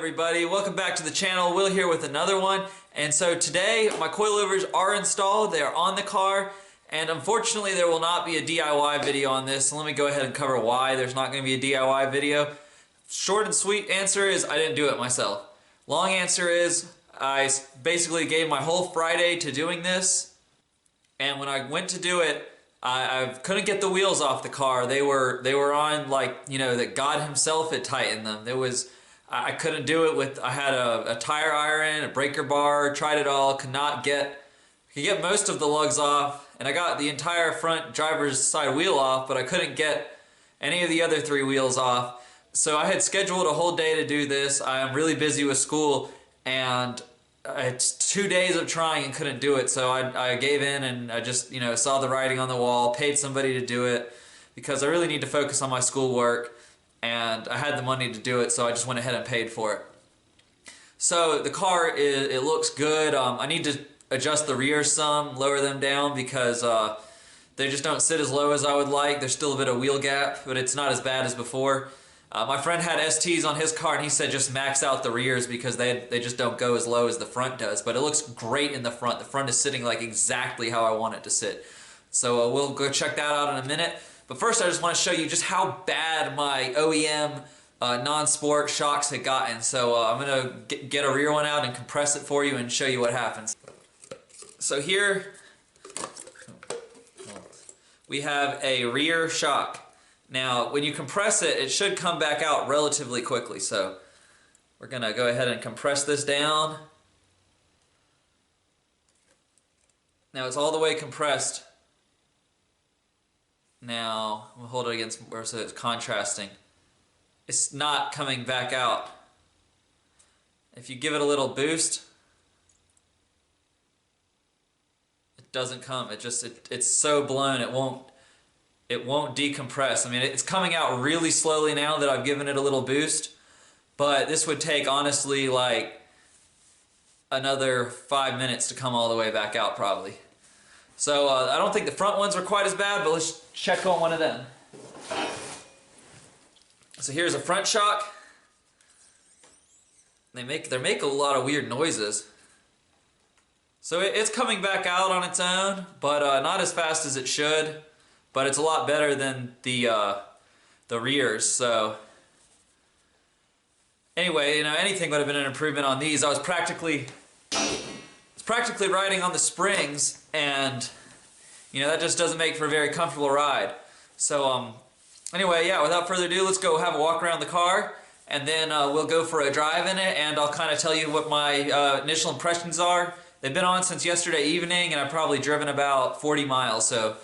everybody? Welcome back to the channel. Will here with another one. And so today my coilovers are installed. They are on the car. And unfortunately there will not be a DIY video on this. So let me go ahead and cover why there's not going to be a DIY video. Short and sweet answer is I didn't do it myself. Long answer is I basically gave my whole Friday to doing this. And when I went to do it, I couldn't get the wheels off the car. They were on, like, you know, that God himself had tightened them. I couldn't do it with, I had a tire iron, a breaker bar, tried it all, could get most of the lugs off, and I got the entire front driver's side wheel off, but I couldn't get any of the other three wheels off. So I had scheduled a whole day to do this. I am really busy with school, and it's 2 days of trying and couldn't do it, so I gave in and I just, you know, saw the writing on the wall, paid somebody to do it because I really need to focus on my schoolwork, and I had the money to do it, so I just went ahead and paid for it. So the car, it looks good. I need to adjust the rear some, lower them down because they just don't sit as low as I would like. There's still a bit of wheel gap, but it's not as bad as before. My friend had STs on his car and he said just max out the rears because they just don't go as low as the front does, but it looks great in the front. The front is sitting like exactly how I want it to sit. So we'll go check that out in a minute. But first I just want to show you just how bad my OEM non-sport shocks had gotten. So I'm going to get a rear one out and compress it for you and show you what happens. So here we have a rear shock. Now, when you compress it, it should come back out relatively quickly. So we're going to go ahead and compress this down. Now it's all the way compressed. Now, we'll hold it against where so it's contrasting. It's not coming back out. If you give it a little boost, it doesn't come. It's so blown it won't decompress. I mean, it's coming out really slowly now that I've given it a little boost, but this would take honestly like another 5 minutes to come all the way back out probably. So I don't think the front ones were quite as bad, but let's check on one of them. So here's a front shock. They make a lot of weird noises. So it's coming back out on its own, but not as fast as it should. But it's a lot better than the rears. So anyway, you know, anything would have been an improvement on these. I was practically riding on the springs, and you know that just doesn't make for a very comfortable ride. So anyway, yeah. Without further ado, let's go have a walk around the car, and then we'll go for a drive in it, and I'll kind of tell you what my initial impressions are. They've been on since yesterday evening, and I've probably driven about 40 miles. So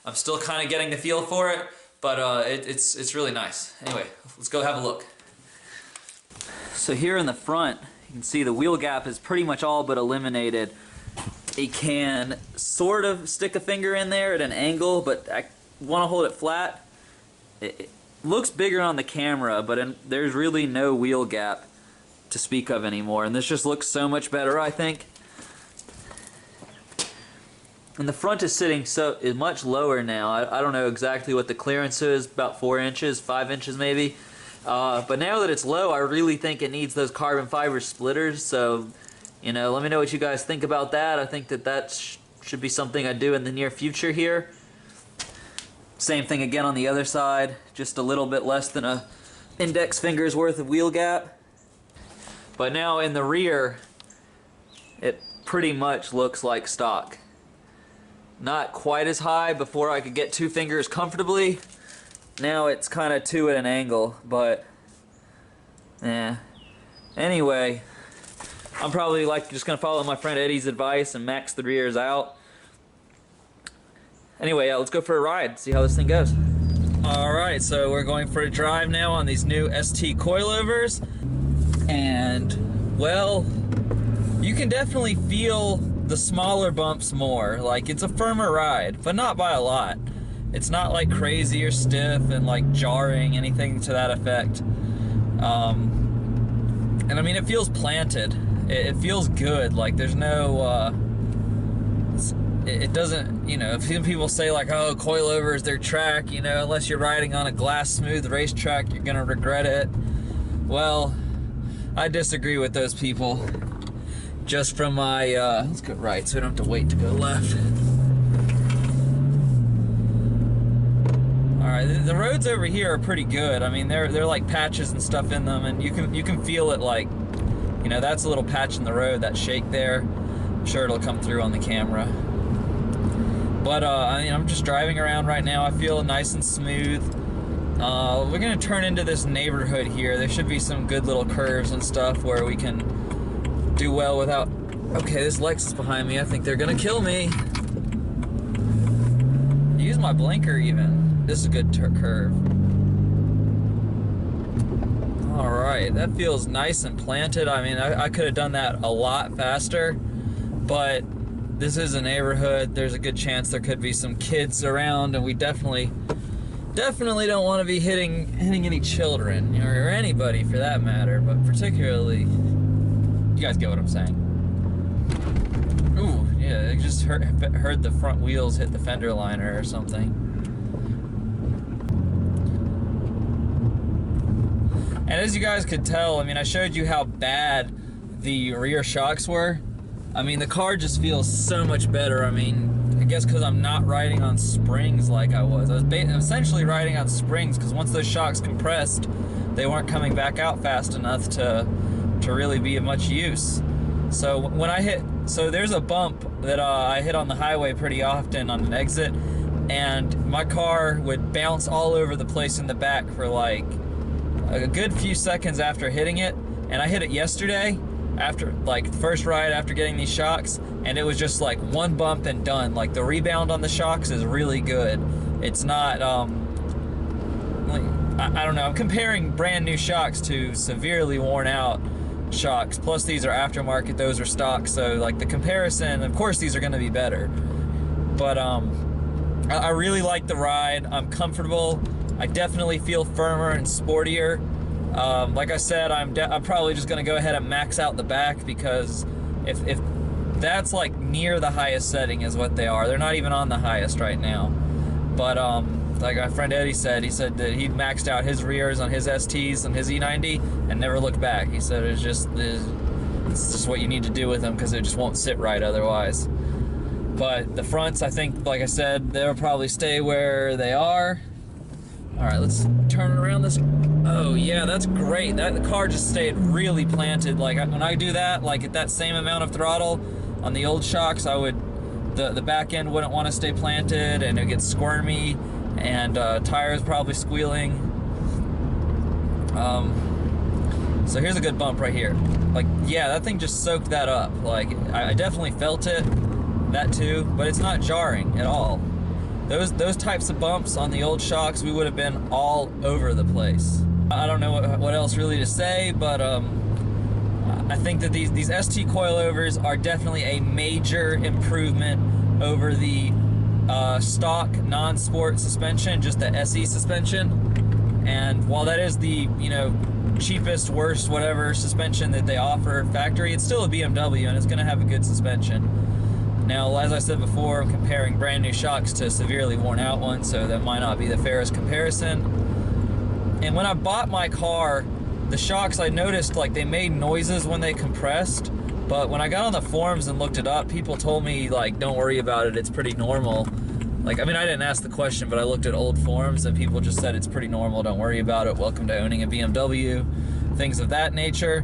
I'm still kind of getting the feel for it, but it's really nice. Anyway, let's go have a look. So here in the front, you can see the wheel gap is pretty much all but eliminated. You can sort of stick a finger in there at an angle, but I want to hold it flat. It looks bigger on the camera, but there's really no wheel gap to speak of anymore, and this just looks so much better, I think. And the front is sitting is much lower now. I don't know exactly what the clearance is, about 4 inches, 5 inches maybe. But now that it's low, I really think it needs those carbon fiber splitters. So, you know, let me know what you guys think about that. I think that should be something I do in the near future here. Same thing again on the other side, just a little bit less than a index finger's worth of wheel gap. But now in the rear, it pretty much looks like stock. Not quite as high. Before I could get 2 fingers comfortably. Now it's kind of 2 at an angle, but yeah. Anyway, I'm probably just gonna follow my friend Eddie's advice and max the rears out. Anyway, yeah, let's go for a ride, see how this thing goes. Alright, so we're going for a drive now on these new ST coilovers, and well, you can definitely feel the smaller bumps more. Like, it's a firmer ride, but not by a lot. It's not like crazy or stiff and like jarring, anything to that effect. And I mean, it feels planted. It feels good. Like, there's no it doesn't, you know, people say like, oh, coilovers, they're track, you know, unless you're riding on a glass smooth racetrack, you're gonna regret it. Well, I disagree with those people. Just from my, let's go right so we don't have to wait to go left. Alright, the roads over here are pretty good. I mean, they're like patches and stuff in them, and you can feel it, like, you know, that's a little patch in the road, that shake there. I'm sure it'll come through on the camera. But, I mean, I'm just driving around right now. I feel nice and smooth. We're gonna turn into this neighborhood here. There should be some good little curves and stuff where we can do well without... Okay, this Lexus behind me. I think they're gonna kill me. Use my blinker even. This is a good curve. Alright, that feels nice and planted. I mean, I could have done that a lot faster, but this is a neighborhood. There's a good chance there could be some kids around, and we definitely don't want to be hitting any children, or anybody for that matter, but particularly, you guys get what I'm saying. Ooh, yeah, I just heard the front wheels hit the fender liner or something. And as you guys could tell, I mean, I showed you how bad the rear shocks were. I mean, the car just feels so much better. I mean, I guess because I'm not riding on springs like I was. I was essentially riding on springs because once those shocks compressed, they weren't coming back out fast enough to really be of much use. So when I hit, so there's a bump that I hit on the highway pretty often on an exit, and my car would bounce all over the place in the back for like a good few seconds after hitting it. And I hit it yesterday after, like, first ride after getting these shocks, and it was just like one bump and done. Like, the rebound on the shocks is really good. It's not like, I don't know, I'm comparing brand new shocks to severely worn out shocks, plus these are aftermarket, those are stock, so like the comparison, of course these are going to be better, but I really like the ride. I'm comfortable. I definitely feel firmer and sportier. Like I said, I'm probably just going to go ahead and max out the back, because if that's like near the highest setting is what they are. They're not even on the highest right now. But like my friend Eddie said, he said that he'd maxed out his rears on his STs and his E90 and never looked back. He said it's just what you need to do with them, because it just won't sit right otherwise. But the fronts, I think, like I said, they'll probably stay where they are. All right, let's turn around this. Oh yeah, that's great. The car just stayed really planted. Like when I do that, like at that same amount of throttle on the old shocks, I would, the back end wouldn't want to stay planted, and it gets squirmy, and tires probably squealing. So here's a good bump right here. Like, yeah, that thing just soaked that up. Like, I definitely felt it, that too, but it's not jarring at all. Those types of bumps on the old shocks, we would have been all over the place. I don't know what else really to say, but I think that these ST coilovers are definitely a major improvement over the stock non-sport suspension, just the SE suspension. And while that is the, you know, cheapest, worst, whatever suspension that they offer factory, it's still a BMW, and it's going to have a good suspension. Now, as I said before, I'm comparing brand new shocks to severely worn out ones, so that might not be the fairest comparison. And when I bought my car, the shocks, I noticed like they made noises when they compressed, but when I got on the forums and looked it up, people told me like, don't worry about it, it's pretty normal. Like, I mean, I didn't ask the question, but I looked at old forums and people just said it's pretty normal, don't worry about it, welcome to owning a BMW, things of that nature.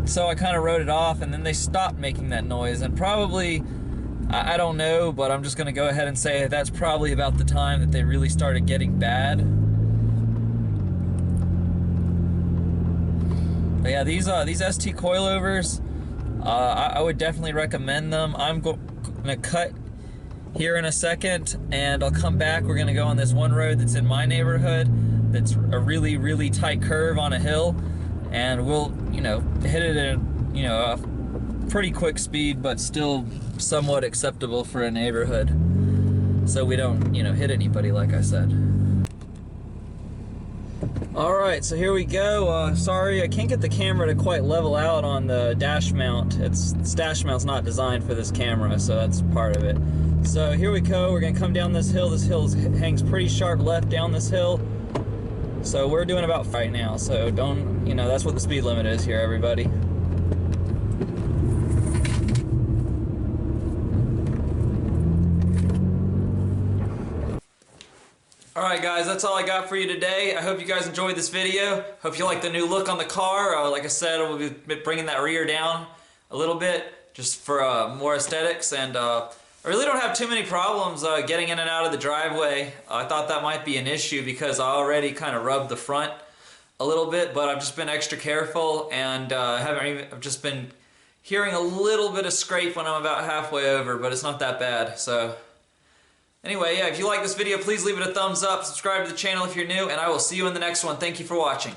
So I kind of wrote it off, and then they stopped making that noise, and probably, I don't know, but I'm just going to go ahead and say that's probably about the time that they really started getting bad. But yeah, these ST coilovers, I would definitely recommend them. I'm going to cut here in a second, and I'll come back. We're going to go on this one road that's in my neighborhood that's a really, really tight curve on a hill, and we'll, you know, hit it at, you know, a pretty quick speed, but still somewhat acceptable for a neighborhood, so we don't, you know, hit anybody, like I said. Alright, so here we go. Sorry, I can't get the camera to quite level out on the dash mount. This dash mount's not designed for this camera, so that's part of it. So here we go. We're going to come down this hill. This hill hangs pretty sharp left down this hill. So we're doing about right now, so don't, you know, that's what the speed limit is here, everybody. Alright guys, that's all I got for you today. I hope you guys enjoyed this video. Hope you like the new look on the car. Like I said, we'll be bringing that rear down a little bit just for more aesthetics, and I really don't have too many problems getting in and out of the driveway. I thought that might be an issue because I already kind of rubbed the front a little bit, but I've just been extra careful, and I've just been hearing a little bit of scrape when I'm about halfway over, but it's not that bad. So anyway, yeah, if you like this video, please leave it a thumbs up, subscribe to the channel if you're new, and I will see you in the next one. Thank you for watching.